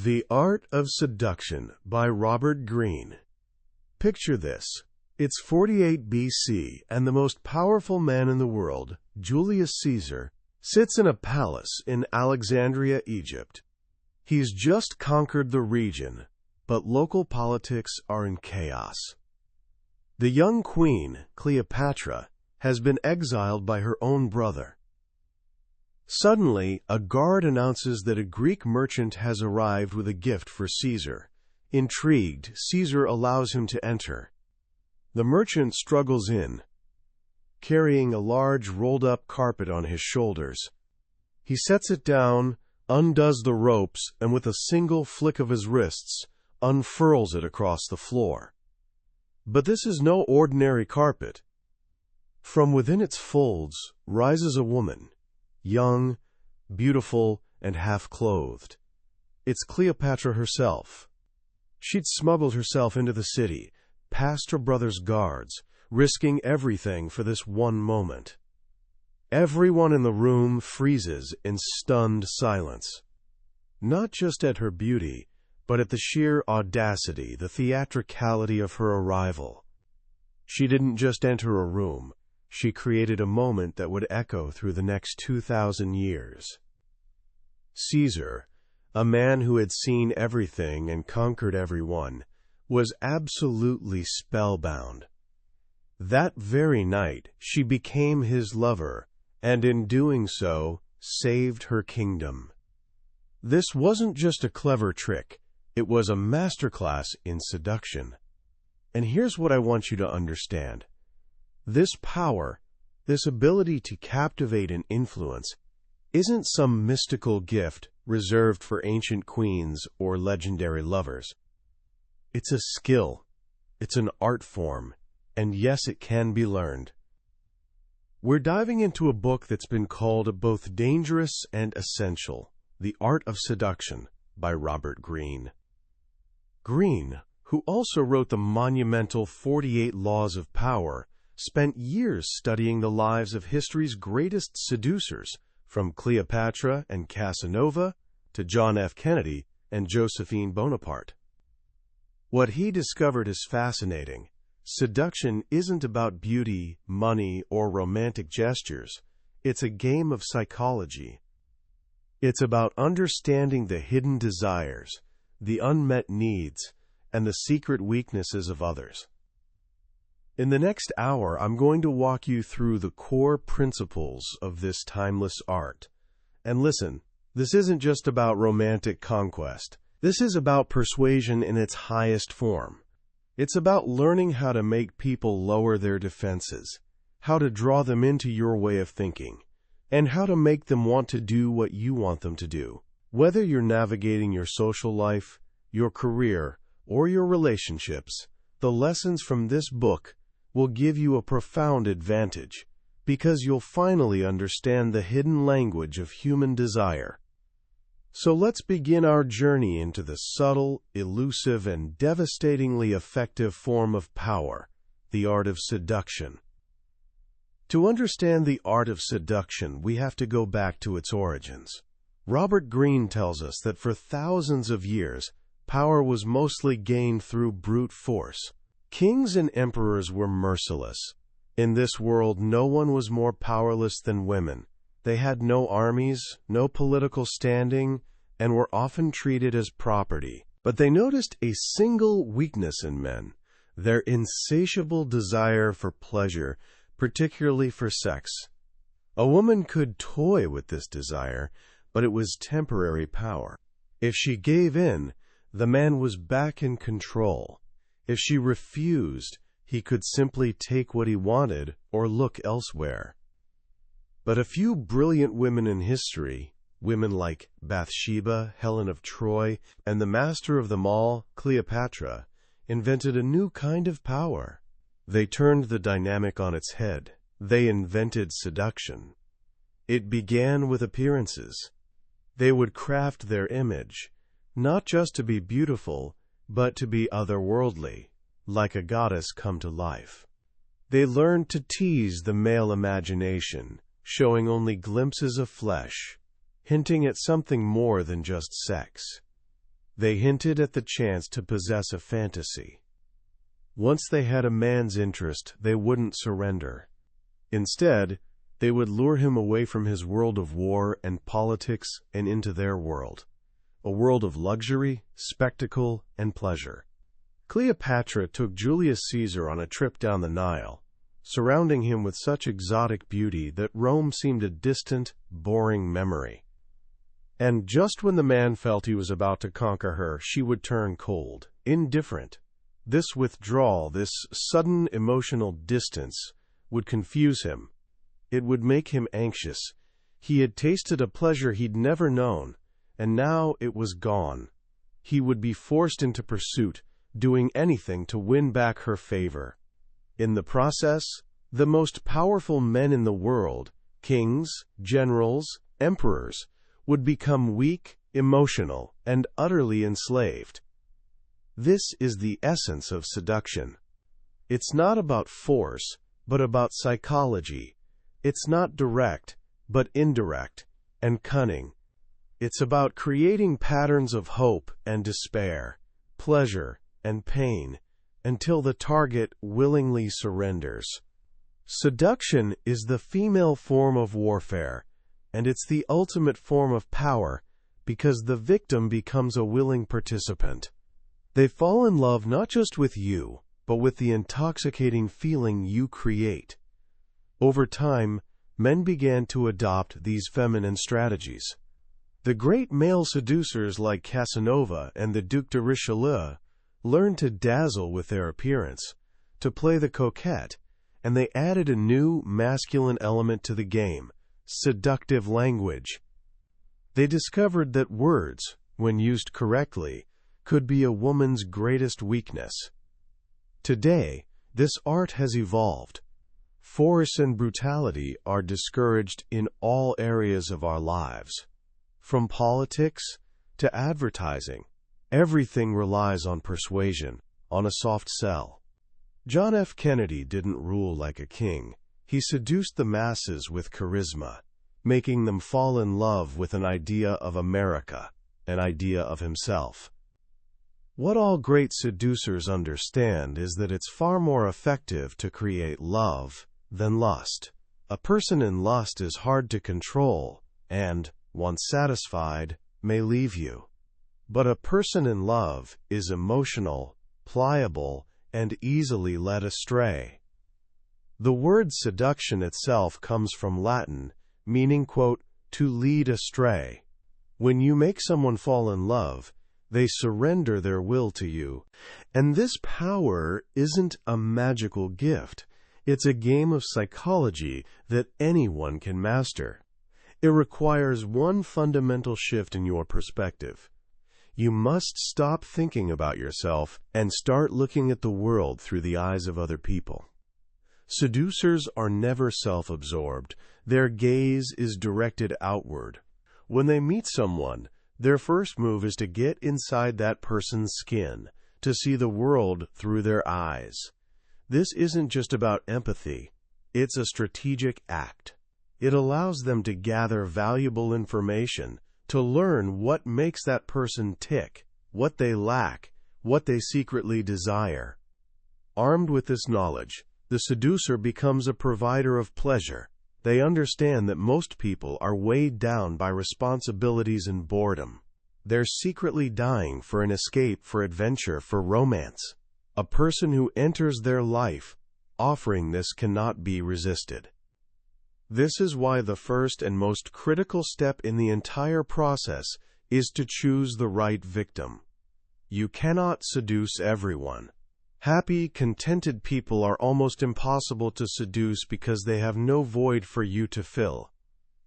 The Art of Seduction by Robert Greene. Picture this. It's 48 BC, and the most powerful man in the world, Julius Caesar, sits in a palace in Alexandria, Egypt. He's just conquered the region, but local politics are in chaos. The young queen, Cleopatra, has been exiled by her own brother. Suddenly, a guard announces that a Greek merchant has arrived with a gift for Caesar. Intrigued, Caesar allows him to enter. The merchant struggles in, carrying a large rolled-up carpet on his shoulders. He sets it down, undoes the ropes, and with a single flick of his wrists, unfurls it across the floor. But this is no ordinary carpet. From within its folds rises a woman, young, beautiful, and half-clothed. It's Cleopatra herself. She'd smuggled herself into the city, past her brother's guards, risking everything for this one moment. Everyone in the room freezes in stunned silence. Not just at her beauty, but at the sheer audacity, the theatricality of her arrival. She didn't just enter a room. She created a moment that would echo through the next 2,000 years. Caesar, a man who had seen everything and conquered everyone, was absolutely spellbound. That very night, she became his lover, and in doing so, saved her kingdom. This wasn't just a clever trick. It was a masterclass in seduction. And here's what I want you to understand. This power, this ability to captivate and influence, isn't some mystical gift reserved for ancient queens or legendary lovers. It's a skill, it's an art form, and yes, it can be learned. We're diving into a book that's been called both dangerous and essential, The Art of Seduction by Robert Greene. Greene, who also wrote the monumental 48 Laws of Power, spent years studying the lives of history's greatest seducers, from Cleopatra and Casanova to John F. Kennedy and Josephine Bonaparte. What he discovered is fascinating. Seduction isn't about beauty, money, or romantic gestures. It's a game of psychology. It's about understanding the hidden desires, the unmet needs, and the secret weaknesses of others. In the next hour, I'm going to walk you through the core principles of this timeless art. And listen, this isn't just about romantic conquest. This is about persuasion in its highest form. It's about learning how to make people lower their defenses, how to draw them into your way of thinking, and how to make them want to do what you want them to do. Whether you're navigating your social life, your career, or your relationships, the lessons from this book will give you a profound advantage, because you'll finally understand the hidden language of human desire. So let's begin our journey into the subtle, elusive, and devastatingly effective form of power, the art of seduction. To understand the art of seduction, we have to go back to its origins. Robert Greene tells us that for thousands of years, power was mostly gained through brute force. Kings and emperors were merciless. In this world, no one was more powerless than women. They had no armies, no political standing, and were often treated as property. But they noticed a single weakness in men: their insatiable desire for pleasure, particularly for sex. A woman could toy with this desire, but it was temporary power. If she gave in, the man was back in control. If she refused, he could simply take what he wanted or look elsewhere. But a few brilliant women in history, women like Bathsheba, Helen of Troy, and the master of them all, Cleopatra, invented a new kind of power. They turned the dynamic on its head. They invented seduction. It began with appearances. They would craft their image, not just to be beautiful, but to be otherworldly, like a goddess come to life. They learned to tease the male imagination, showing only glimpses of flesh, hinting at something more than just sex. They hinted at the chance to possess a fantasy. Once they had a man's interest, they wouldn't surrender. Instead, they would lure him away from his world of war and politics and into their world, a world of luxury, spectacle, and pleasure. Cleopatra took Julius Caesar on a trip down the Nile, surrounding him with such exotic beauty that Rome seemed a distant, boring memory. And just when the man felt he was about to conquer her, she would turn cold, indifferent. This withdrawal, this sudden emotional distance, would confuse him. It would make him anxious. He had tasted a pleasure he'd never known, and now it was gone. He would be forced into pursuit, doing anything to win back her favor. In the process, the most powerful men in the world, kings, generals, emperors, would become weak, emotional, and utterly enslaved. This is the essence of seduction. It's not about force, but about psychology. It's not direct, but indirect, and cunning. It's about creating patterns of hope and despair, pleasure and pain, until the target willingly surrenders. Seduction is the female form of warfare, and it's the ultimate form of power because the victim becomes a willing participant. They fall in love not just with you, but with the intoxicating feeling you create. Over time, men began to adopt these feminine strategies. The great male seducers like Casanova and the Duc de Richelieu learned to dazzle with their appearance, to play the coquette, and they added a new masculine element to the game, seductive language. They discovered that words, when used correctly, could be a woman's greatest weakness. Today, this art has evolved. Force and brutality are discouraged in all areas of our lives. From politics to advertising, everything relies on persuasion, on a soft sell. John F. Kennedy didn't rule like a king. He seduced the masses with charisma, making them fall in love with an idea of America, an idea of himself. What all great seducers understand is that it's far more effective to create love than lust. A person in lust is hard to control and, once satisfied, may leave you. But a person in love is emotional, pliable, and easily led astray. The word seduction itself comes from Latin, meaning, quote, to lead astray. When you make someone fall in love, they surrender their will to you. And this power isn't a magical gift. It's a game of psychology that anyone can master. It requires one fundamental shift in your perspective. You must stop thinking about yourself and start looking at the world through the eyes of other people. Seducers are never self-absorbed. Their gaze is directed outward. When they meet someone, their first move is to get inside that person's skin, to see the world through their eyes. This isn't just about empathy. It's a strategic act. It allows them to gather valuable information, to learn what makes that person tick, what they lack, what they secretly desire. Armed with this knowledge, the seducer becomes a provider of pleasure. They understand that most people are weighed down by responsibilities and boredom. They're secretly dying for an escape, for adventure, for romance. A person who enters their life offering this cannot be resisted. This is why the first and most critical step in the entire process is to choose the right victim. You cannot seduce everyone. Happy, contented people are almost impossible to seduce because they have no void for you to fill.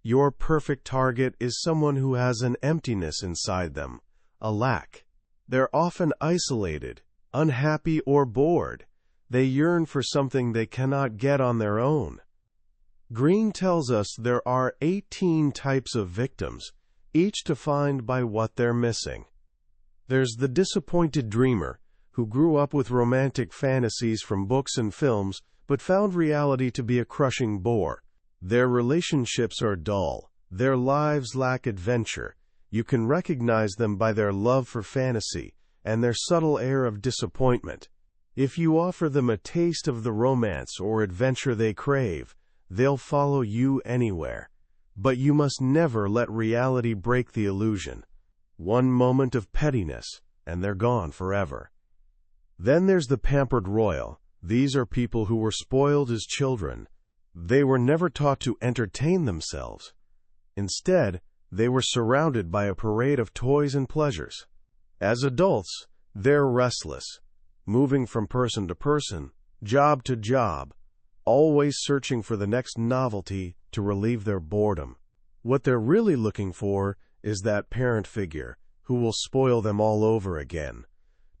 Your perfect target is someone who has an emptiness inside them, a lack. They're often isolated, unhappy, or bored. They yearn for something they cannot get on their own. Greene tells us there are 18 types of victims, each defined by what they're missing. There's the disappointed dreamer, who grew up with romantic fantasies from books and films, but found reality to be a crushing bore. Their relationships are dull. Their lives lack adventure. You can recognize them by their love for fantasy and their subtle air of disappointment. If you offer them a taste of the romance or adventure they crave, they'll follow you anywhere. But you must never let reality break the illusion. One moment of pettiness, and they're gone forever. Then there's the pampered royal. These are people who were spoiled as children. They were never taught to entertain themselves. Instead, they were surrounded by a parade of toys and pleasures. As adults, they're restless, moving from person to person, job to job, always searching for the next novelty to relieve their boredom. What they're really looking for is that parent figure who will spoil them all over again.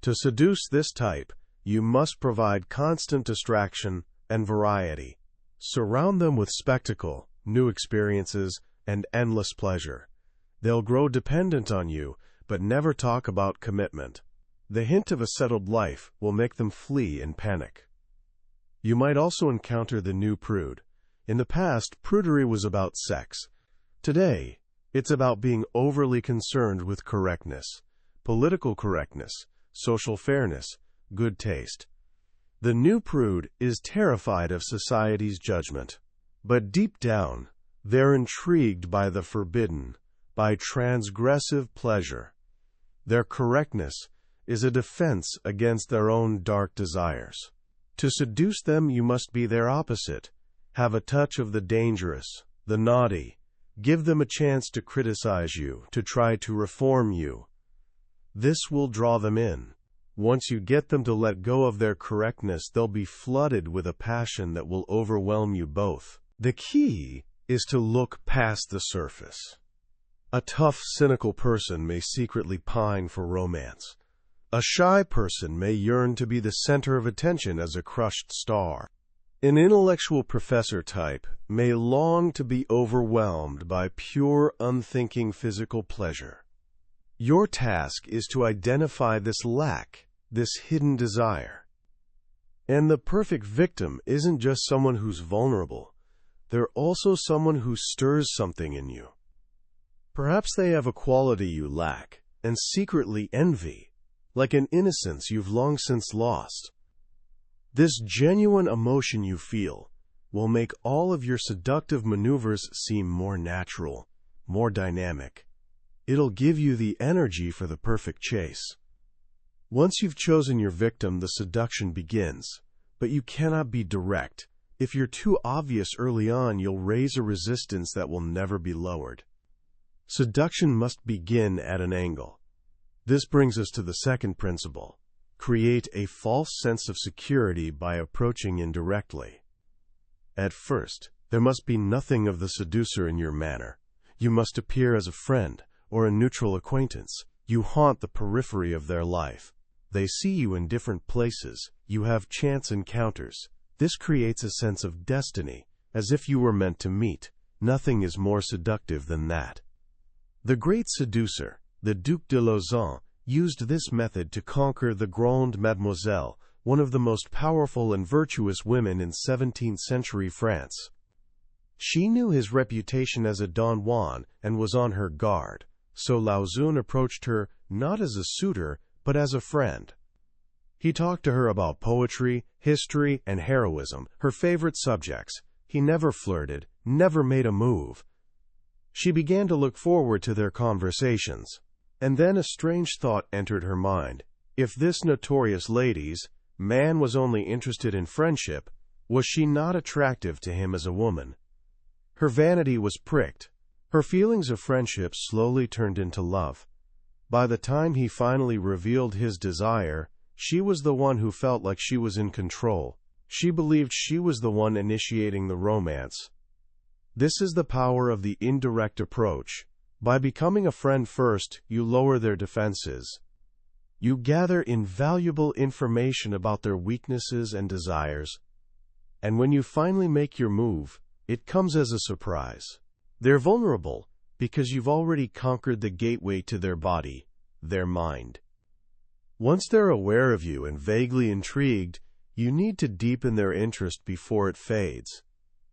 To seduce this type, you must provide constant distraction and variety. Surround them with spectacle, new experiences, and endless pleasure. They'll grow dependent on you, but never talk about commitment. The hint of a settled life will make them flee in panic. You might also encounter the new prude. In the past, prudery was about sex. Today, it's about being overly concerned with correctness, political correctness, social fairness, good taste. The new prude is terrified of society's judgment. But deep down, they're intrigued by the forbidden, by transgressive pleasure. Their correctness is a defense against their own dark desires. To seduce them, you must be their opposite. Have a touch of the dangerous, the naughty. Give them a chance to criticize you, to try to reform you. This will draw them in. Once you get them to let go of their correctness, they'll be flooded with a passion that will overwhelm you both. The key is to look past the surface. A tough, cynical person may secretly pine for romance. A shy person may yearn to be the center of attention as a crushed star. An intellectual professor type may long to be overwhelmed by pure, unthinking physical pleasure. Your task is to identify this lack, this hidden desire. And the perfect victim isn't just someone who's vulnerable. They're also someone who stirs something in you. Perhaps they have a quality you lack and secretly envy, like an innocence you've long since lost. This genuine emotion you feel will make all of your seductive maneuvers seem more natural, more dynamic. It'll give you the energy for the perfect chase. Once you've chosen your victim, the seduction begins, but you cannot be direct. If you're too obvious early on, you'll raise a resistance that will never be lowered. Seduction must begin at an angle. This brings us to the second principle. Create a false sense of security by approaching indirectly. At first, there must be nothing of the seducer in your manner. You must appear as a friend or a neutral acquaintance. You haunt the periphery of their life. They see you in different places. You have chance encounters. This creates a sense of destiny, as if you were meant to meet. Nothing is more seductive than that. The great seducer, the Duc de Lauzun, used this method to conquer the Grande Mademoiselle, one of the most powerful and virtuous women in 17th century France. She knew his reputation as a Don Juan and was on her guard, so Lauzun approached her not as a suitor, but as a friend. He talked to her about poetry, history, and heroism, her favorite subjects. He never flirted, never made a move. She began to look forward to their conversations. And then a strange thought entered her mind. If this notorious lady's man was only interested in friendship, was she not attractive to him as a woman? Her vanity was pricked. Her feelings of friendship slowly turned into love. By the time he finally revealed his desire, she was the one who felt like she was in control. She believed she was the one initiating the romance. This is the power of the indirect approach. By becoming a friend first, you lower their defenses. You gather invaluable information about their weaknesses and desires. And when you finally make your move, it comes as a surprise. They're vulnerable because you've already conquered the gateway to their body, their mind. Once they're aware of you and vaguely intrigued, you need to deepen their interest before it fades.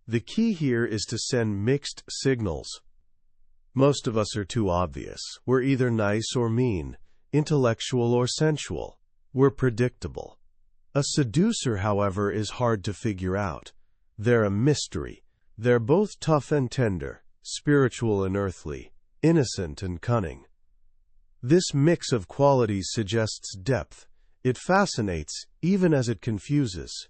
The key here is to send mixed signals. Most of us are too obvious. We're either nice or mean, intellectual or sensual. We're predictable. A seducer, however, is hard to figure out. They're a mystery. They're both tough and tender, spiritual and earthly, innocent and cunning. This mix of qualities suggests depth. It fascinates, even as it confuses.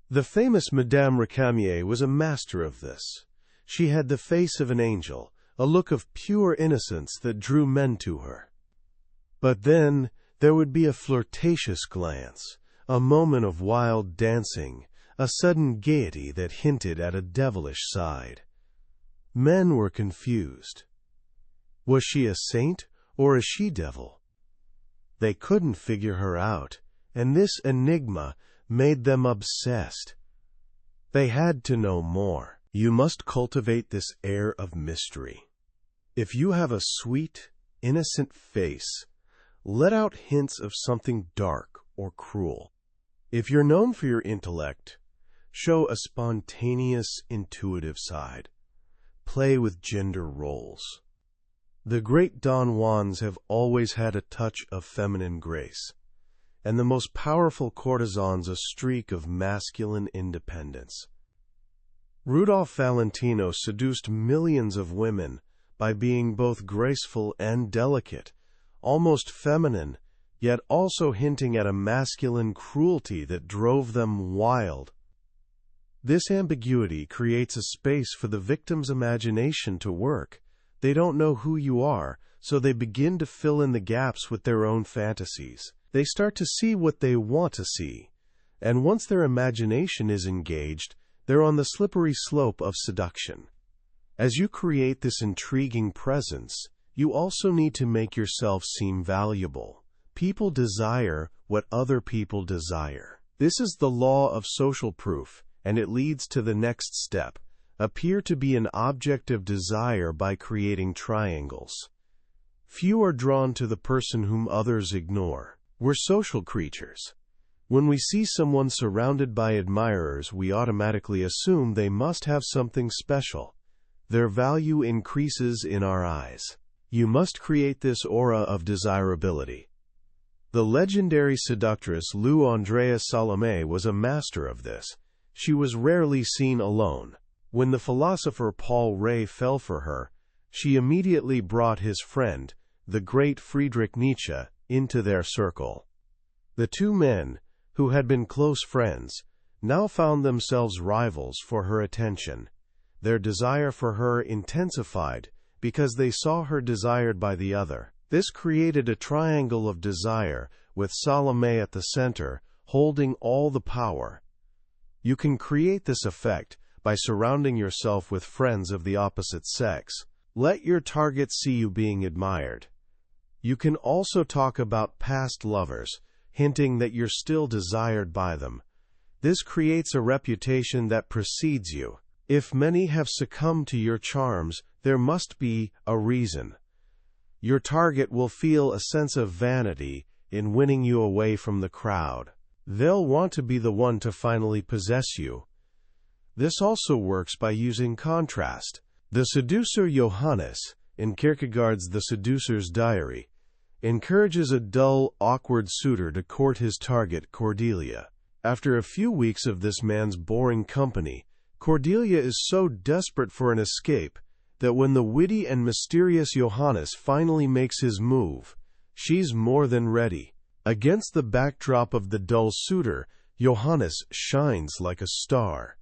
The famous Madame Récamier was a master of this. She had the face of an angel, a look of pure innocence that drew men to her. But then there would be a flirtatious glance, a moment of wild dancing, a sudden gaiety that hinted at a devilish side. Men were confused. Was she a saint or a she-devil? They couldn't figure her out, and this enigma made them obsessed. They had to know more. You must cultivate this air of mystery. If you have a sweet, innocent face, let out hints of something dark or cruel. If you're known for your intellect, show a spontaneous, intuitive side. Play with gender roles. The great Don Juans have always had a touch of feminine grace, and the most powerful courtesans a streak of masculine independence. Rudolph Valentino seduced millions of women by being both graceful and delicate, almost feminine, yet also hinting at a masculine cruelty that drove them wild. This ambiguity creates a space for the victim's imagination to work. They don't know who you are, so they begin to fill in the gaps with their own fantasies. They start to see what they want to see, and once their imagination is engaged, they're on the slippery slope of seduction. As you create this intriguing presence, you also need to make yourself seem valuable. People desire what other people desire. This is the law of social proof, and it leads to the next step. Appear to be an object of desire by creating triangles. Few are drawn to the person whom others ignore. We're social creatures. When we see someone surrounded by admirers, we automatically assume they must have something special. Their value increases in our eyes. You must create this aura of desirability. The legendary seductress Lou Andrea Salome was a master of this. She was rarely seen alone. When the philosopher Paul Rée fell for her, she immediately brought his friend, the great Friedrich Nietzsche, into their circle. The two men, who had been close friends, now found themselves rivals for her attention. Their desire for her intensified because they saw her desired by the other. This created a triangle of desire, with Salome at the center, holding all the power. You can create this effect by surrounding yourself with friends of the opposite sex. Let your target see you being admired. You can also talk about past lovers, hinting that you're still desired by them. This creates a reputation that precedes you. If many have succumbed to your charms, there must be a reason. Your target will feel a sense of vanity in winning you away from the crowd. They'll want to be the one to finally possess you. This also works by using contrast. The seducer Johannes, in Kierkegaard's The Seducer's Diary, encourages a dull, awkward suitor to court his target, Cordelia. After a few weeks of this man's boring company, Cordelia is so desperate for an escape that when the witty and mysterious Johannes finally makes his move, she's more than ready. Against the backdrop of the dull suitor, Johannes shines like a star.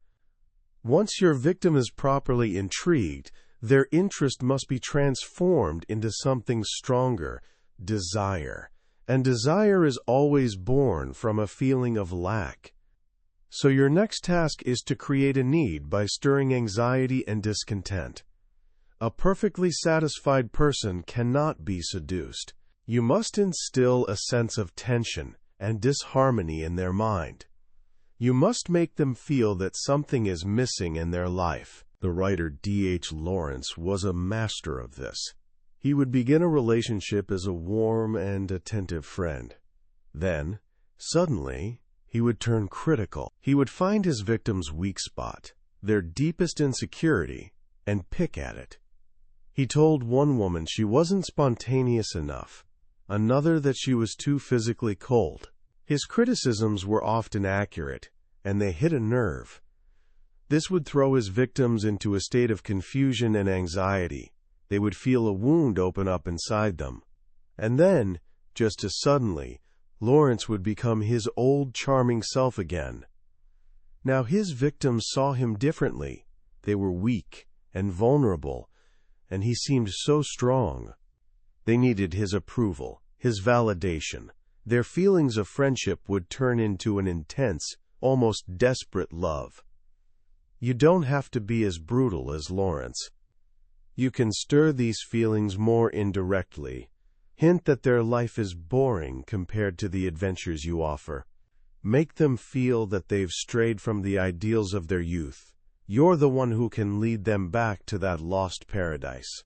Once your victim is properly intrigued, their interest must be transformed into something stronger, desire. And desire is always born from a feeling of lack. So your next task is to create a need by stirring anxiety and discontent. A perfectly satisfied person cannot be seduced. You must instill a sense of tension and disharmony in their mind. You must make them feel that something is missing in their life. The writer D.H. Lawrence was a master of this. He would begin a relationship as a warm and attentive friend. Then, suddenly, he would turn critical. He would find his victim's weak spot, their deepest insecurity, and pick at it. He told one woman she wasn't spontaneous enough, another that she was too physically cold. His criticisms were often accurate, and they hit a nerve. This would throw his victims into a state of confusion and anxiety. They would feel a wound open up inside them. And then, just as suddenly, Lawrence would become his old charming self again. Now his victims saw him differently. They were weak and vulnerable, and he seemed so strong. They needed his approval, his validation. Their feelings of friendship would turn into an intense, almost desperate love. You don't have to be as brutal as Lawrence. You can stir these feelings more indirectly. Hint that their life is boring compared to the adventures you offer. Make them feel that they've strayed from the ideals of their youth. You're the one who can lead them back to that lost paradise.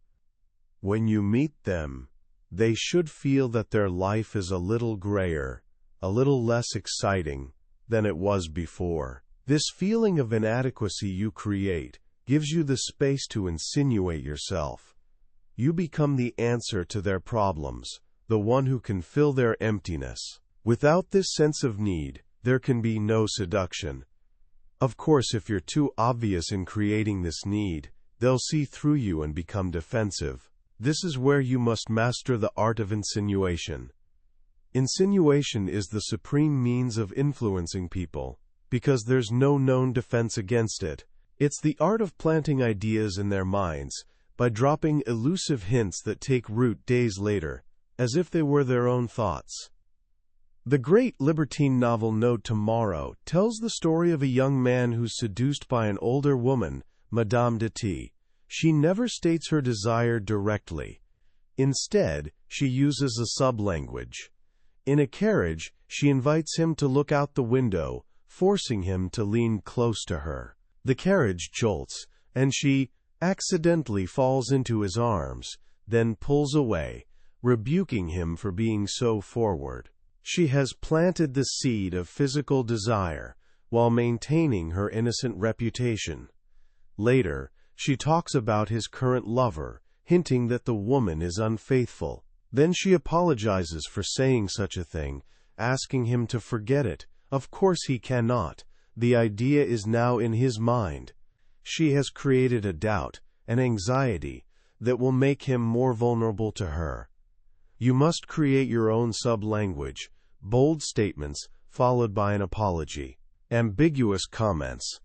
When you meet them, they should feel that their life is a little grayer, a little less exciting than it was before. This feeling of inadequacy you create gives you the space to insinuate yourself. You become the answer to their problems, the one who can fill their emptiness. Without this sense of need, there can be no seduction. Of course, if you're too obvious in creating this need, they'll see through you and become defensive. This is where you must master the art of insinuation. Insinuation is the supreme means of influencing people, because there's no known defense against it. It's the art of planting ideas in their minds, by dropping elusive hints that take root days later, as if they were their own thoughts. The great libertine novel No Tomorrow tells the story of a young man who's seduced by an older woman, Madame de T. She never states her desire directly. Instead, she uses a sub-language. In a carriage, she invites him to look out the window, forcing him to lean close to her. The carriage jolts, and she accidentally falls into his arms, then pulls away, rebuking him for being so forward. She has planted the seed of physical desire while maintaining her innocent reputation. Later, she talks about his current lover, hinting that the woman is unfaithful. Then she apologizes for saying such a thing, asking him to forget it. Of course he cannot. The idea is now in his mind. She has created a doubt, an anxiety, that will make him more vulnerable to her. You must create your own sub-language, bold statements followed by an apology, ambiguous comments,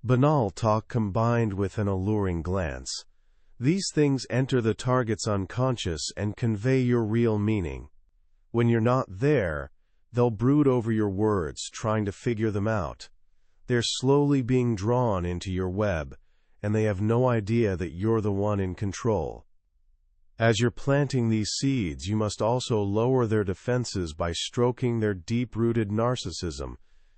banal talk combined with an alluring glance. These things enter the target's unconscious and convey your real meaning. When you're not there, they'll brood over your words, trying to figure them out. They're slowly being drawn into your web, and they have no idea that you're the one in control. As you're planting these seeds, you must also lower their defenses by stroking their deep-rooted narcissism.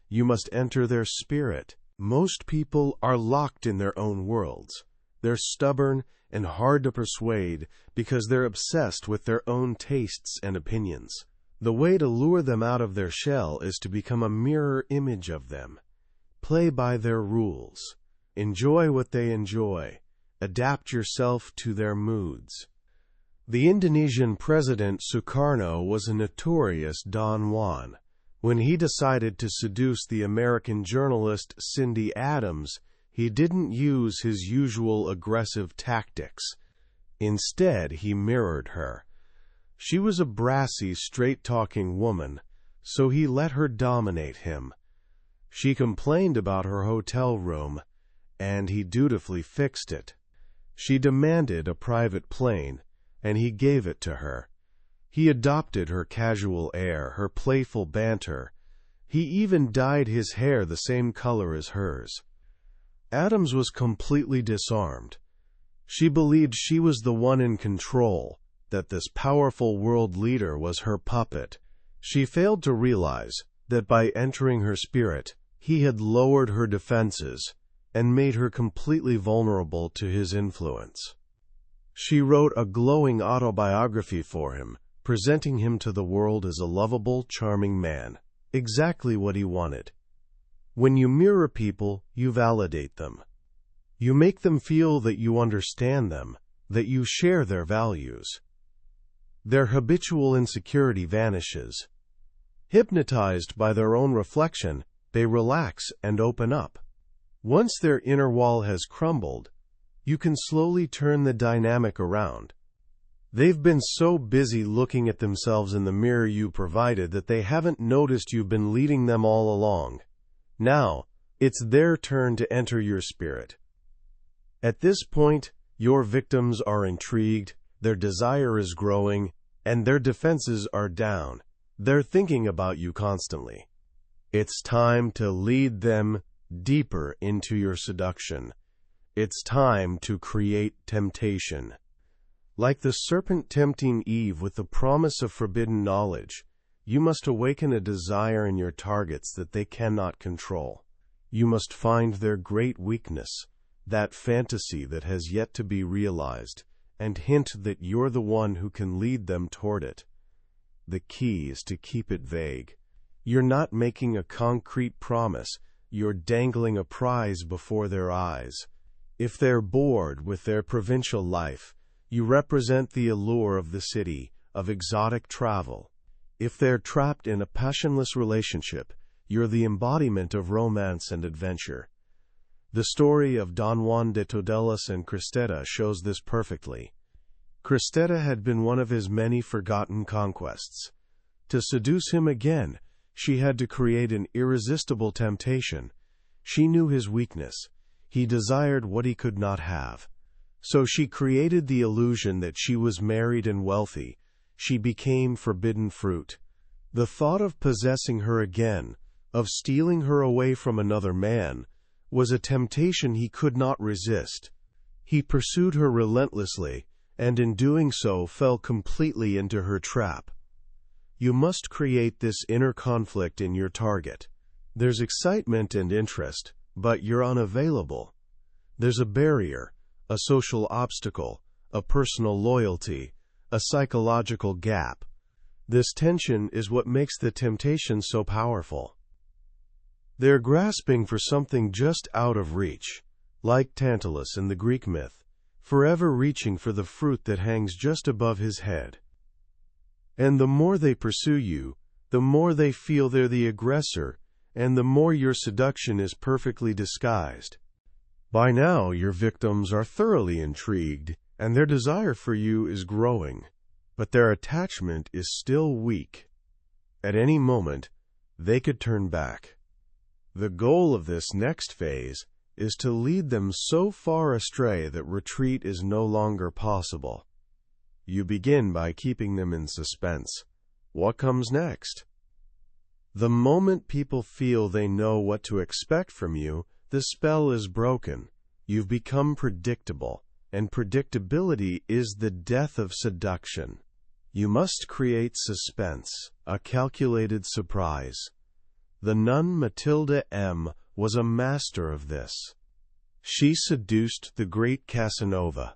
You must enter their spirit. Most people are locked in their own worlds. They're stubborn and hard to persuade because they're obsessed with their own tastes and opinions. The way to lure them out of their shell is to become a mirror image of them. Play by their rules. Enjoy what they enjoy. Adapt yourself to their moods. The Indonesian president Sukarno was a notorious Don Juan. When he decided to seduce the American journalist Cindy Adams, he didn't use his usual aggressive tactics. Instead, he mirrored her. She was a brassy, straight-talking woman, so he let her dominate him. She complained about her hotel room, and he dutifully fixed it. She demanded a private plane, and he gave it to her. He adopted her casual air, her playful banter. He even dyed his hair the same color as hers. Adams was completely disarmed. She believed she was the one in control, that this powerful world leader was her puppet. She failed to realize that by entering her spirit, he had lowered her defenses and made her completely vulnerable to his influence. She wrote a glowing autobiography for him, presenting him to the world as a lovable, charming man, exactly what he wanted. When you mirror people, you validate them. You make them feel that you understand them, that you share their values. Their habitual insecurity vanishes. Hypnotized by their own reflection, they relax and open up. Once their inner wall has crumbled, you can slowly turn the dynamic around. They've been so busy looking at themselves in the mirror you provided that they haven't noticed you've been leading them all along. Now, it's their turn to enter your spirit. At this point, your victims are intrigued, their desire is growing, and their defenses are down. They're thinking about you constantly. It's time to lead them deeper into your seduction. It's time to create temptation. Like the serpent tempting Eve with the promise of forbidden knowledge, you must awaken a desire in your targets that they cannot control. You must find their great weakness, that fantasy that has yet to be realized, and hint that you're the one who can lead them toward it. The key is to keep it vague. You're not making a concrete promise, you're dangling a prize before their eyes. If they're bored with their provincial life, you represent the allure of the city, of exotic travel. If they're trapped in a passionless relationship, you're the embodiment of romance and adventure. The story of Don Juan de Todelas and Cristeta shows this perfectly. Cristeta had been one of his many forgotten conquests. To seduce him again, she had to create an irresistible temptation. She knew his weakness. He desired what he could not have. So she created the illusion that she was married and wealthy. She became forbidden fruit. The thought of possessing her again, of stealing her away from another man, was a temptation he could not resist. He pursued her relentlessly, and in doing so fell completely into her trap. You must create this inner conflict in your target. There's excitement and interest, but you're unavailable. There's a barrier, a social obstacle, a personal loyalty, a psychological gap. This tension is what makes the temptation so powerful. They're grasping for something just out of reach, like Tantalus in the Greek myth, forever reaching for the fruit that hangs just above his head. And the more they pursue you, the more they feel they're the aggressor, and the more your seduction is perfectly disguised. By now, your victims are thoroughly intrigued, and their desire for you is growing, but their attachment is still weak. At any moment, they could turn back. The goal of this next phase is to lead them so far astray that retreat is no longer possible. You begin by keeping them in suspense. What comes next? The moment people feel they know what to expect from you, the spell is broken. You've become predictable, and predictability is the death of seduction. You must create suspense, a calculated surprise. The nun Matilda M. was a master of this. She seduced the great Casanova,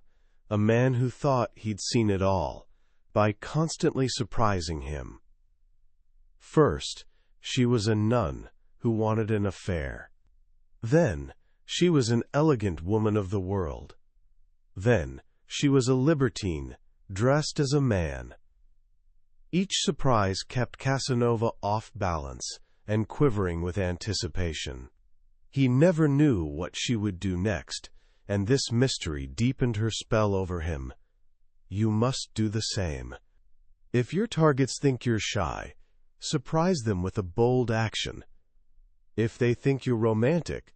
a man who thought he'd seen it all, by constantly surprising him. First, she was a nun who wanted an affair. Then, she was an elegant woman of the world. Then, she was a libertine, dressed as a man. Each surprise kept Casanova off balance and quivering with anticipation. He never knew what she would do next, and this mystery deepened her spell over him. You must do the same. If your targets think you're shy, surprise them with a bold action. If they think you're romantic,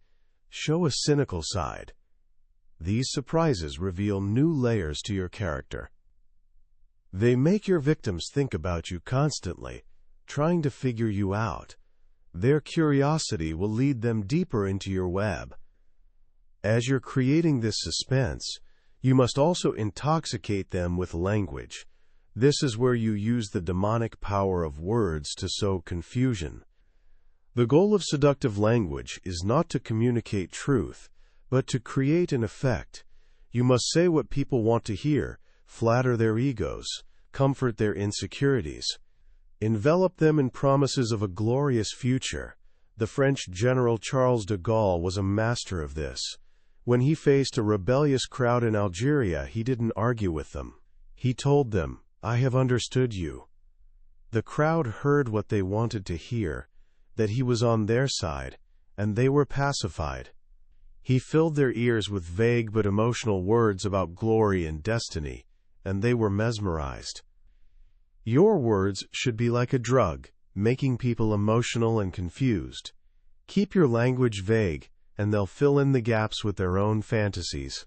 show a cynical side. These surprises reveal new layers to your character. They make your victims think about you constantly, trying to figure you out. Their curiosity will lead them deeper into your web. As you're creating this suspense, you must also intoxicate them with language. This is where you use the demonic power of words to sow confusion. The goal of seductive language is not to communicate truth, but to create an effect. You must say what people want to hear, flatter their egos, comfort their insecurities. Envelop them in promises of a glorious future. The French general Charles de Gaulle was a master of this. When he faced a rebellious crowd in Algeria, he didn't argue with them. He told them, "I have understood you." The crowd heard what they wanted to hear, that he was on their side, and they were pacified. He filled their ears with vague but emotional words about glory and destiny, and they were mesmerized. Your words should be like a drug, making people emotional and confused. Keep your language vague, and they'll fill in the gaps with their own fantasies.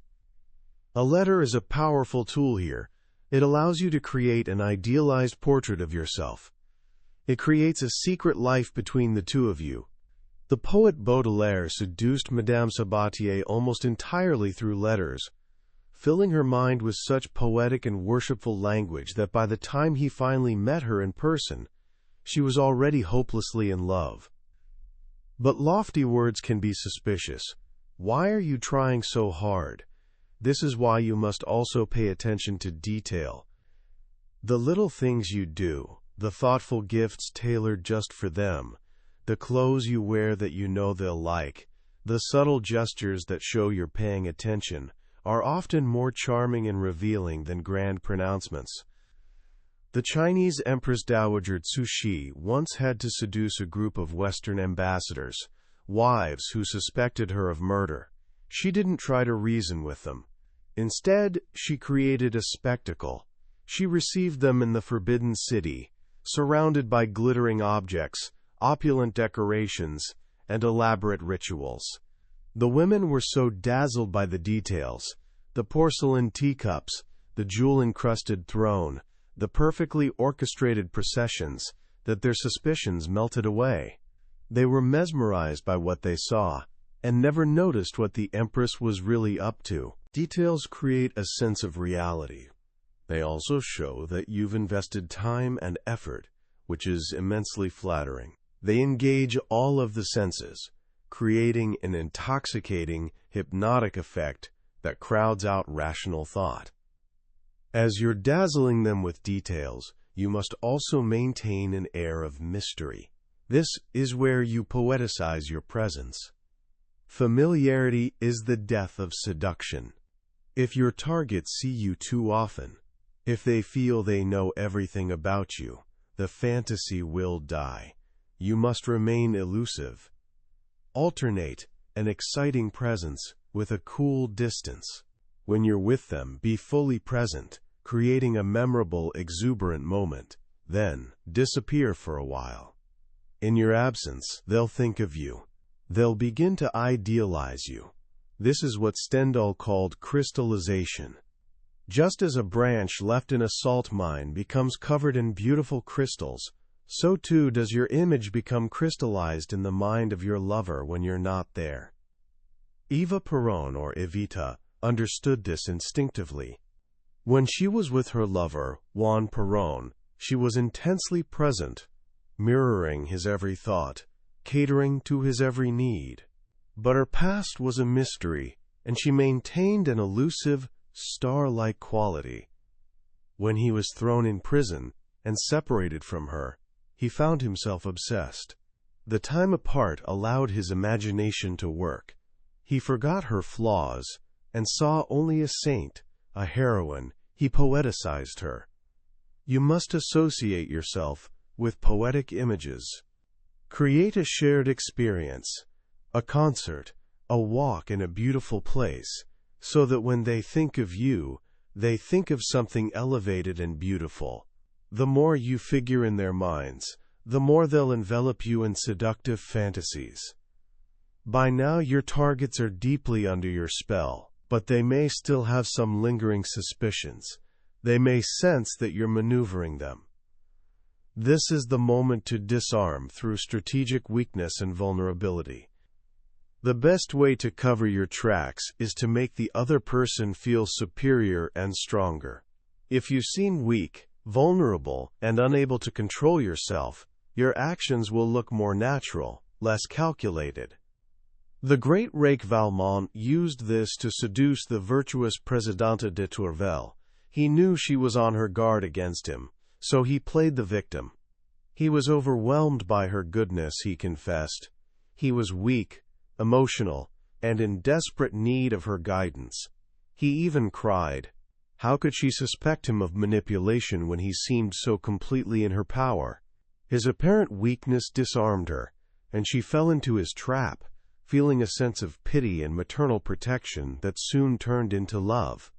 A letter is a powerful tool here. It allows you to create an idealized portrait of yourself. It creates a secret life between the two of you. The poet Baudelaire seduced Madame Sabatier almost entirely through letters, filling her mind with such poetic and worshipful language that by the time he finally met her in person, she was already hopelessly in love. But lofty words can be suspicious. Why are you trying so hard? This is why you must also pay attention to detail. The little things you do, the thoughtful gifts tailored just for them, the clothes you wear that you know they'll like, the subtle gestures that show you're paying attention, are often more charming and revealing than grand pronouncements. The Chinese Empress Dowager Cixi once had to seduce a group of Western ambassadors, wives who suspected her of murder. She didn't try to reason with them. Instead, she created a spectacle. She received them in the Forbidden City, surrounded by glittering objects, opulent decorations, and elaborate rituals. The women were so dazzled by the details, the porcelain teacups, the jewel-encrusted throne, the perfectly orchestrated processions, that their suspicions melted away. They were mesmerized by what they saw, and never noticed what the Empress was really up to. Details create a sense of reality. They also show that you've invested time and effort, which is immensely flattering. They engage all of the senses, creating an intoxicating, hypnotic effect that crowds out rational thought. As you're dazzling them with details, you must also maintain an air of mystery. This is where you poeticize your presence. Familiarity is the death of seduction. If your targets see you too often, if they feel they know everything about you, the fantasy will die. You must remain elusive. Alternate an exciting presence with a cool distance. When you're with them, be fully present, creating a memorable, exuberant moment. Then, disappear for a while. In your absence, they'll think of you. They'll begin to idealize you. This is what Stendhal called crystallization. Just as a branch left in a salt mine becomes covered in beautiful crystals, so too does your image become crystallized in the mind of your lover when you're not there. Eva Peron, or Evita, understood this instinctively. When she was with her lover, Juan Peron, she was intensely present, mirroring his every thought, catering to his every need. But her past was a mystery, and she maintained an elusive, star-like quality. When he was thrown in prison and separated from her, he found himself obsessed. The time apart allowed his imagination to work. He forgot her flaws and saw only a saint, a heroine. He poeticized her. You must associate yourself with poetic images. Create a shared experience, a concert, a walk in a beautiful place, so that when they think of you, they think of something elevated and beautiful. The more you figure in their minds, the more they'll envelop you in seductive fantasies. By now your targets are deeply under your spell, but they may still have some lingering suspicions. They may sense that you're maneuvering them. This is the moment to disarm through strategic weakness and vulnerability. The best way to cover your tracks is to make the other person feel superior and stronger. If you seem weak, vulnerable, and unable to control yourself, your actions will look more natural, less calculated. The great rake Valmont used this to seduce the virtuous Presidente de Tourvel. He knew she was on her guard against him, so he played the victim. He was overwhelmed by her goodness, he confessed. He was weak, emotional, and in desperate need of her guidance. He even cried. How could she suspect him of manipulation when he seemed so completely in her power? His apparent weakness disarmed her, and she fell into his trap, feeling a sense of pity and maternal protection that soon turned into love.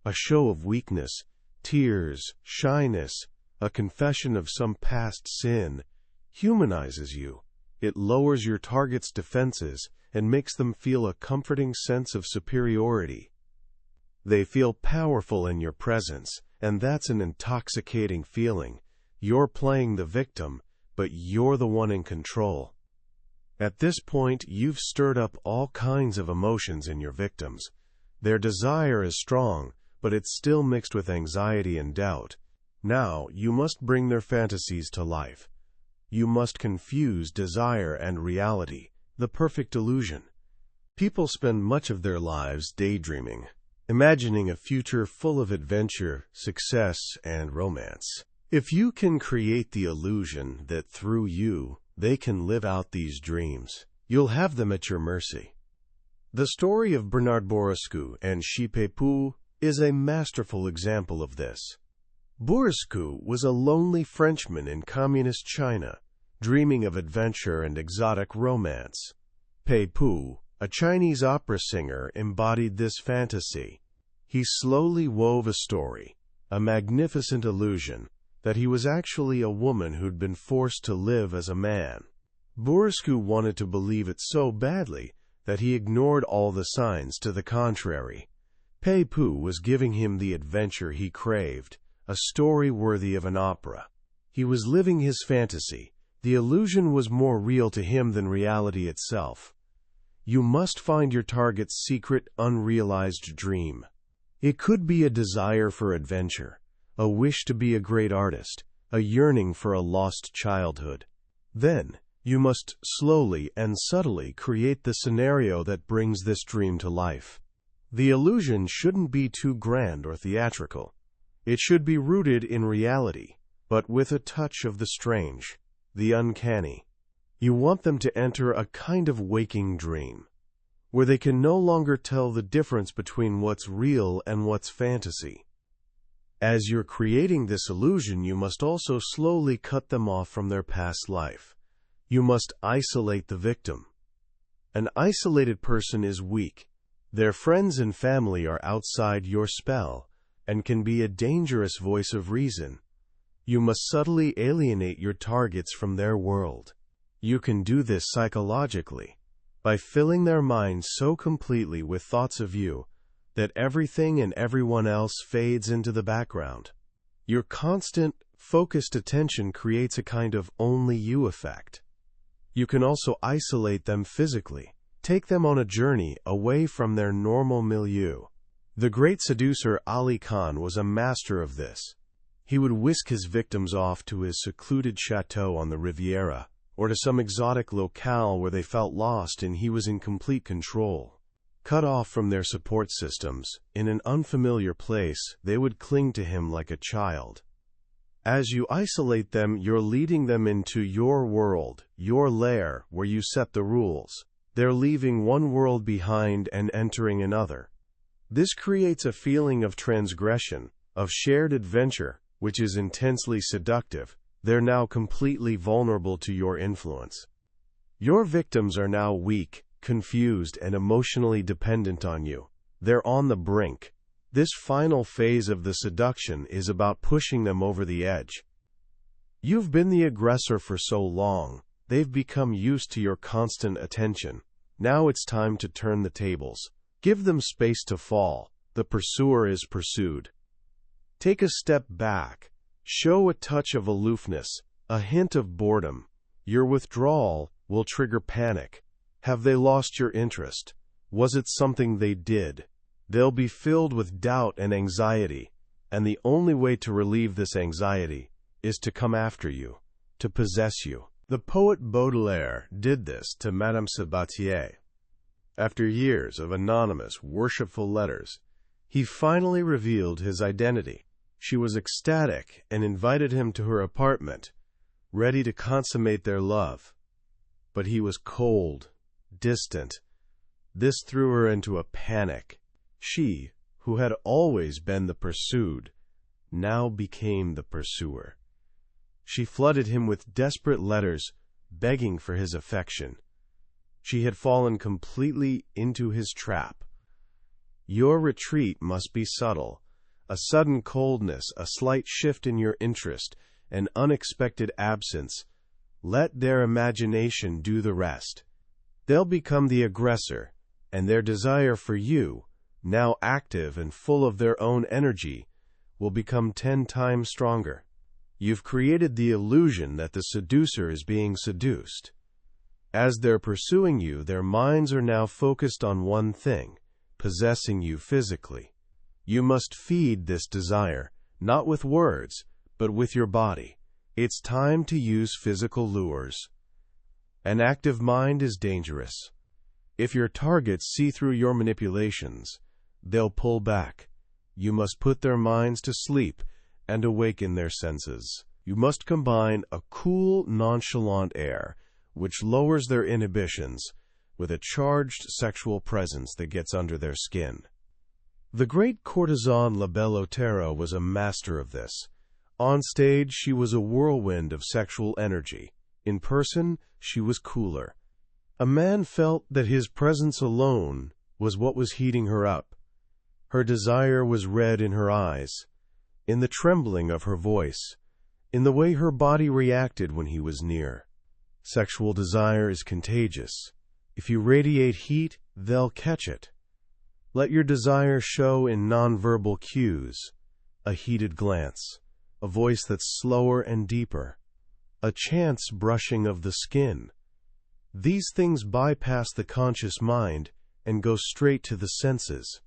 A show of weakness, tears, shyness, a confession of some past sin, humanizes you. It lowers your target's defenses and makes them feel a comforting sense of superiority. They feel powerful in your presence, and that's an intoxicating feeling. You're playing the victim, but you're the one in control. At this point, you've stirred up all kinds of emotions in your victims. Their desire is strong, but it's still mixed with anxiety and doubt. Now, you must bring their fantasies to life. You must confuse desire and reality, the perfect illusion. People spend much of their lives daydreaming, imagining a future full of adventure, success, and romance. If you can create the illusion that through you, they can live out these dreams, you'll have them at your mercy. The story of Bernard Bourasque and Shipepou is a masterful example of this. Bourasque was a lonely Frenchman in communist China, dreaming of adventure and exotic romance. Pepou, a Chinese opera singer, embodied this fantasy. He slowly wove a story, a magnificent illusion, that he was actually a woman who'd been forced to live as a man. Bourasque wanted to believe it so badly that he ignored all the signs to the contrary. Pepou was giving him the adventure he craved, a story worthy of an opera. He was living his fantasy. The illusion was more real to him than reality itself. You must find your target's secret, unrealized dream. It could be a desire for adventure, a wish to be a great artist, a yearning for a lost childhood. Then, you must slowly and subtly create the scenario that brings this dream to life. The illusion shouldn't be too grand or theatrical. It should be rooted in reality, but with a touch of the strange, the uncanny. You want them to enter a kind of waking dream, where they can no longer tell the difference between what's real and what's fantasy. As you're creating this illusion, you must also slowly cut them off from their past life. You must isolate the victim. An isolated person is weak. Their friends and family are outside your spell and can be a dangerous voice of reason. You must subtly alienate your targets from their world. You can do this psychologically, by filling their minds so completely with thoughts of you that everything and everyone else fades into the background. Your constant, focused attention creates a kind of only you effect. You can also isolate them physically, take them on a journey away from their normal milieu. The great seducer Ali Khan was a master of this. He would whisk his victims off to his secluded chateau on the Riviera, or to some exotic locale where they felt lost and he was in complete control. Cut off from their support systems, in an unfamiliar place, they would cling to him like a child. As you isolate them, you're leading them into your world, your lair, where you set the rules. They're leaving one world behind and entering another. This creates a feeling of transgression, of shared adventure, which is intensely seductive. They're now completely vulnerable to your influence. Your victims are now weak, confused, and emotionally dependent on you. They're on the brink. This final phase of the seduction is about pushing them over the edge. You've been the aggressor for so long, they've become used to your constant attention. Now it's time to turn the tables. Give them space to fall. The pursuer is pursued. Take a step back. Show a touch of aloofness, a hint of boredom. Your withdrawal will trigger panic. Have they lost your interest? Was it something they did? They'll be filled with doubt and anxiety, and the only way to relieve this anxiety is to come after you, to possess you. The poet Baudelaire did this to Madame Sabatier. After years of anonymous, worshipful letters, he finally revealed his identity. She was ecstatic and invited him to her apartment, ready to consummate their love. But he was cold, distant, This threw her into a panic. She, who had always been the pursued, now became the pursuer. She flooded him with desperate letters, begging for his affection. She had fallen completely into his trap. Your retreat must be subtle. A sudden coldness, a slight shift in your interest, an unexpected absence. Let their imagination do the rest. They'll become the aggressor, and their desire for you, now active and full of their own energy, will become 10 times stronger. You've created the illusion that the seducer is being seduced. As they're pursuing you, their minds are now focused on one thing, possessing you physically. You must feed this desire, not with words, but with your body. It's time to use physical lures. An active mind is dangerous. If your targets see through your manipulations, they'll pull back. You must put their minds to sleep and awaken their senses. You must combine a cool, nonchalant air, which lowers their inhibitions, with a charged sexual presence that gets under their skin. The great courtesan La Belle Otero was a master of this. On stage, she was a whirlwind of sexual energy. In person, she was cooler. A man felt that his presence alone was what was heating her up. Her desire was read in her eyes, in the trembling of her voice, in the way her body reacted when he was near. Sexual desire is contagious. If you radiate heat, they'll catch it. Let your desire show in nonverbal cues, a heated glance, a voice that's slower and deeper, a chance brushing of the skin. These things bypass the conscious mind and go straight to the senses.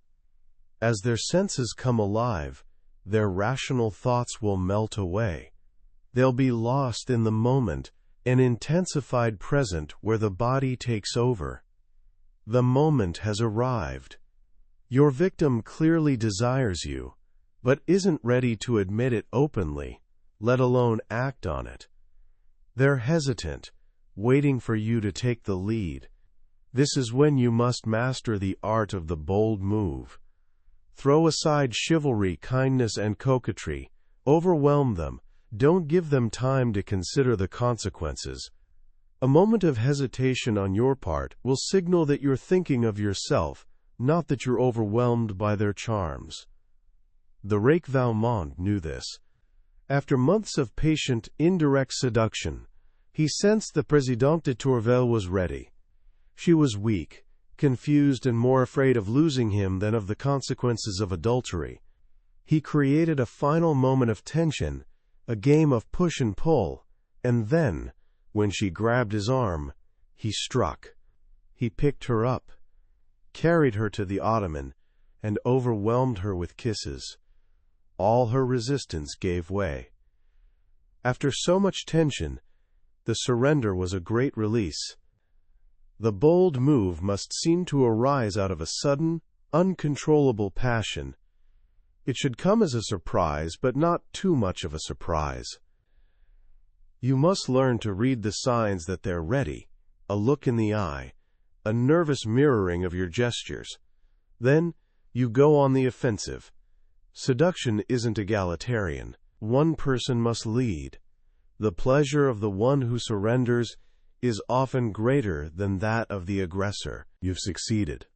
As their senses come alive, their rational thoughts will melt away. They'll be lost in the moment, an intensified present where the body takes over. The moment has arrived. Your victim clearly desires you, but isn't ready to admit it openly, let alone act on it. They're hesitant, waiting for you to take the lead. This is when you must master the art of the bold move. Throw aside chivalry, kindness, and coquetry. Overwhelm them. Don't give them time to consider the consequences. A moment of hesitation on your part will signal that you're thinking of yourself, not that you're overwhelmed by their charms. The rake Valmont knew this. After months of patient, indirect seduction, he sensed the Présidente de Tourvel was ready. She was weak, confused, and more afraid of losing him than of the consequences of adultery. He created a final moment of tension, a game of push and pull, and then, when she grabbed his arm, he struck. He picked her up, carried her to the ottoman, and overwhelmed her with kisses. All her resistance gave way. After so much tension, the surrender was a great release. The bold move must seem to arise out of a sudden, uncontrollable passion. It should come as a surprise, but not too much of a surprise. You must learn to read the signs that they're ready, a look in the eye, a nervous mirroring of your gestures. Then, you go on the offensive. Seduction isn't egalitarian. One person must lead. The pleasure of the one who surrenders is often greater than that of the aggressor. You've succeeded.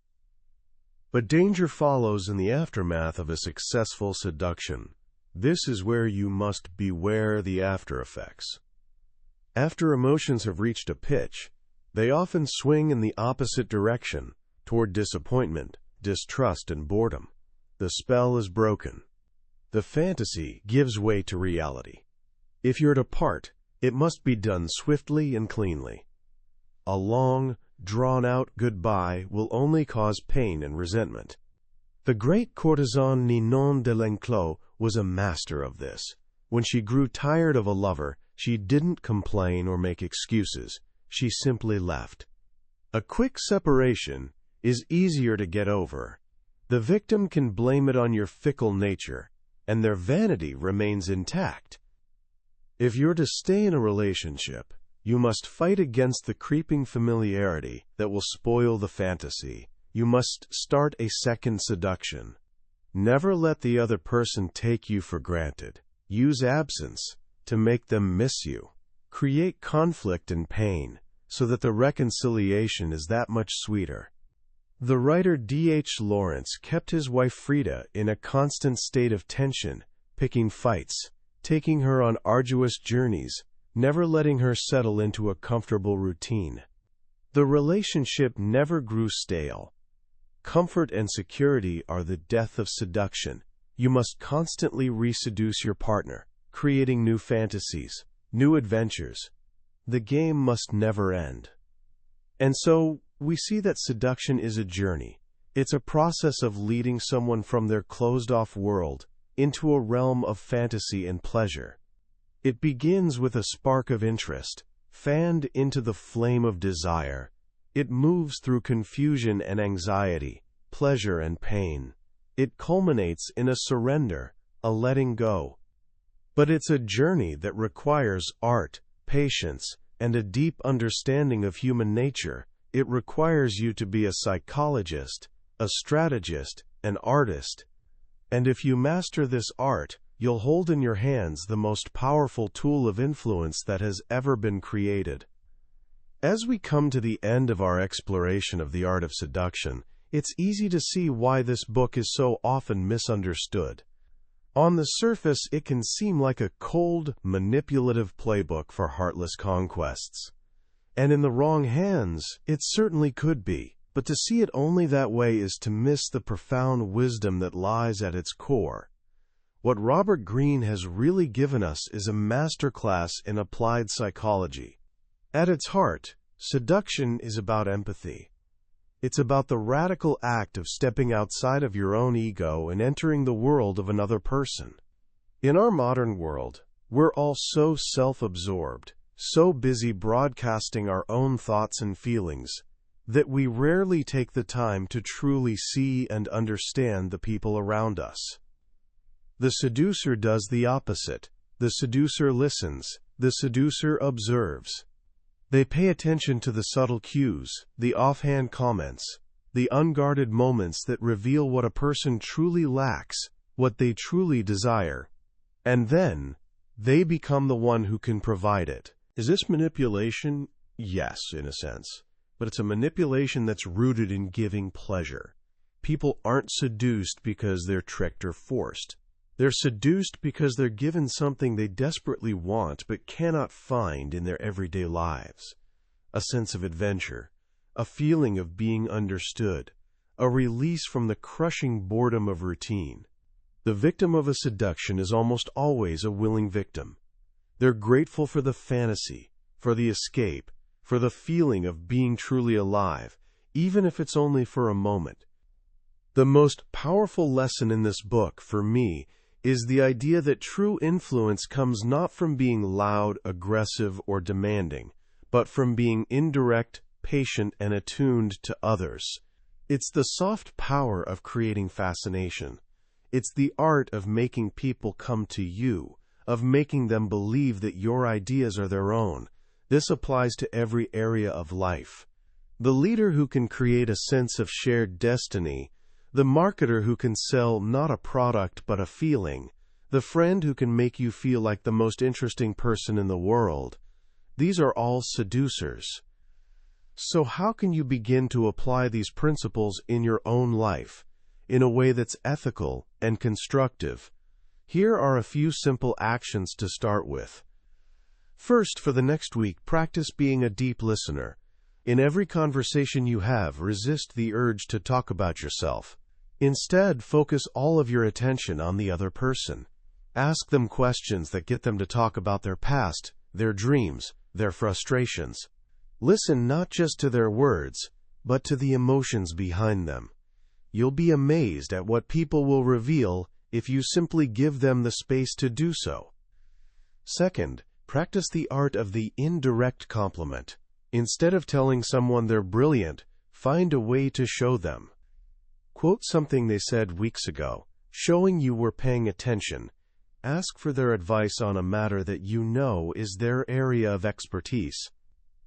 But danger follows in the aftermath of a successful seduction. This is where you must beware the after effects. After emotions have reached a pitch, they often swing in the opposite direction, toward disappointment, distrust, and boredom. The spell is broken. The fantasy gives way to reality. If you're to part, it must be done swiftly and cleanly. A long, drawn-out goodbye will only cause pain and resentment. The great courtesan Ninon de l'Enclos was a master of this. When she grew tired of a lover, she didn't complain or make excuses. She simply left. A quick separation is easier to get over. The victim can blame it on your fickle nature, and their vanity remains intact. If you're to stay in a relationship, you must fight against the creeping familiarity that will spoil the fantasy. you must start a second seduction. Never let the other person take you for granted. Use absence to make them miss you. Create conflict and pain so that the reconciliation is that much sweeter. The writer D.H. Lawrence kept his wife Frida in a constant state of tension, picking fights, taking her on arduous journeys, never letting her settle into a comfortable routine. The relationship never grew stale. Comfort and security are the death of seduction. You must constantly reseduce your partner, creating new fantasies, new adventures. The game must never end. And so, we see that seduction is a journey. It's a process of leading someone from their closed-off world into a realm of fantasy and pleasure. It begins with a spark of interest, fanned into the flame of desire. It moves through confusion and anxiety, pleasure and pain. It culminates in a surrender, a letting go. But it's a journey that requires art, patience, and a deep understanding of human nature. It requires you to be a psychologist, a strategist, an artist. And if you master this art, you'll hold in your hands the most powerful tool of influence that has ever been created. As we come to the end of our exploration of the art of seduction, it's easy to see why this book is so often misunderstood. On the surface, it can seem like a cold, manipulative playbook for heartless conquests. And in the wrong hands, it certainly could be. But to see it only that way is to miss the profound wisdom that lies at its core. What Robert Greene has really given us is a masterclass in applied psychology. At its heart, seduction is about empathy. It's about the radical act of stepping outside of your own ego and entering the world of another person. In our modern world, we're all so self-absorbed, so busy broadcasting our own thoughts and feelings, that we rarely take the time to truly see and understand the people around us. The seducer does the opposite. The seducer listens. The seducer observes. They pay attention to the subtle cues, the offhand comments, the unguarded moments that reveal what a person truly lacks, what they truly desire. And then, they become the one who can provide it. Is this manipulation? Yes, in a sense. But it's a manipulation that's rooted in giving pleasure. People aren't seduced because they're tricked or forced. They're seduced because they're given something they desperately want but cannot find in their everyday lives. A sense of adventure, a feeling of being understood, a release from the crushing boredom of routine. The victim of a seduction is almost always a willing victim. They're grateful for the fantasy, for the escape, for the feeling of being truly alive, even if it's only for a moment. The most powerful lesson in this book, for me, is the idea that true influence comes not from being loud, aggressive, or demanding, but from being indirect, patient, and attuned to others. It's the soft power of creating fascination. It's the art of making people come to you, of making them believe that your ideas are their own. This applies to every area of life. The leader who can create a sense of shared destiny, the marketer who can sell not a product but a feeling, the friend who can make you feel like the most interesting person in the world. These are all seducers. So how can you begin to apply these principles in your own life, in a way that's ethical and constructive? Here are a few simple actions to start with. First, for the next week, practice being a deep listener. In every conversation you have, resist the urge to talk about yourself. Instead, focus all of your attention on the other person. Ask them questions that get them to talk about their past, their dreams, their frustrations. Listen not just to their words, but to the emotions behind them. You'll be amazed at what people will reveal if you simply give them the space to do so. Second, practice the art of the indirect compliment. Instead of telling someone they're brilliant, find a way to show them. Quote something they said weeks ago, showing you were paying attention. Ask for their advice on a matter that you know is their area of expertise.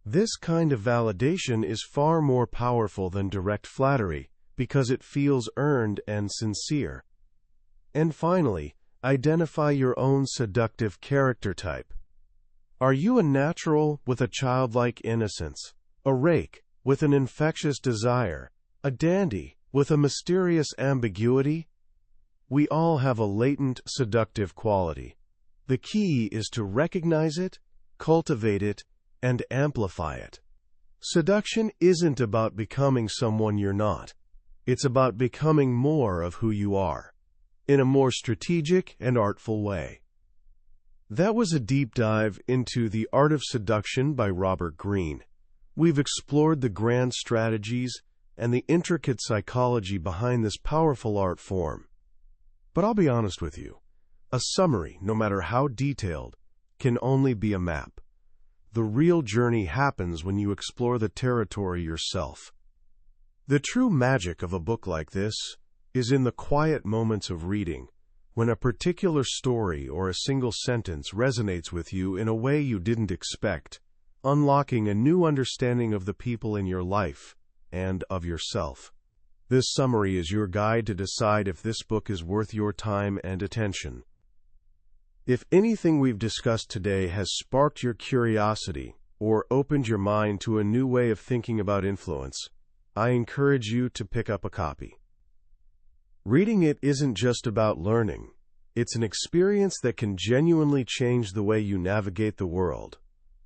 This kind of validation is far more powerful than direct flattery. because it feels earned and sincere. And finally, identify your own seductive character type. Are you a natural with a childlike innocence, a rake with an infectious desire, a dandy with a mysterious ambiguity? We all have a latent seductive quality. The key is to recognize it, cultivate it, and amplify it. Seduction isn't about becoming someone you're not. It's about becoming more of who you are, in a more strategic and artful way. That was a deep dive into The Art of Seduction by Robert Greene. We've explored the grand strategies and the intricate psychology behind this powerful art form. But I'll be honest with you, a summary, no matter how detailed, can only be a map. The real journey happens when you explore the territory yourself. The true magic of a book like this is in the quiet moments of reading, when a particular story or a single sentence resonates with you in a way you didn't expect, unlocking a new understanding of the people in your life and of yourself. This summary is your guide to decide if this book is worth your time and attention. If anything we've discussed today has sparked your curiosity or opened your mind to a new way of thinking about influence, I encourage you to pick up a copy. Reading it isn't just about learning. It's an experience that can genuinely change the way you navigate the world.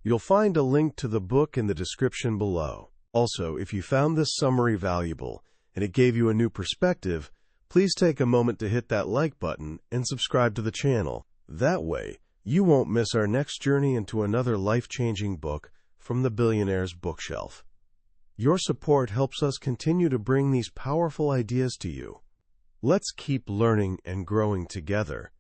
You'll find a link to the book in the description below. Also, if you found this summary valuable and it gave you a new perspective, please take a moment to hit that like button and subscribe to the channel. That way, you won't miss our next journey into another life-changing book from the billionaire's bookshelf. Your support helps us continue to bring these powerful ideas to you. Let's keep learning and growing together.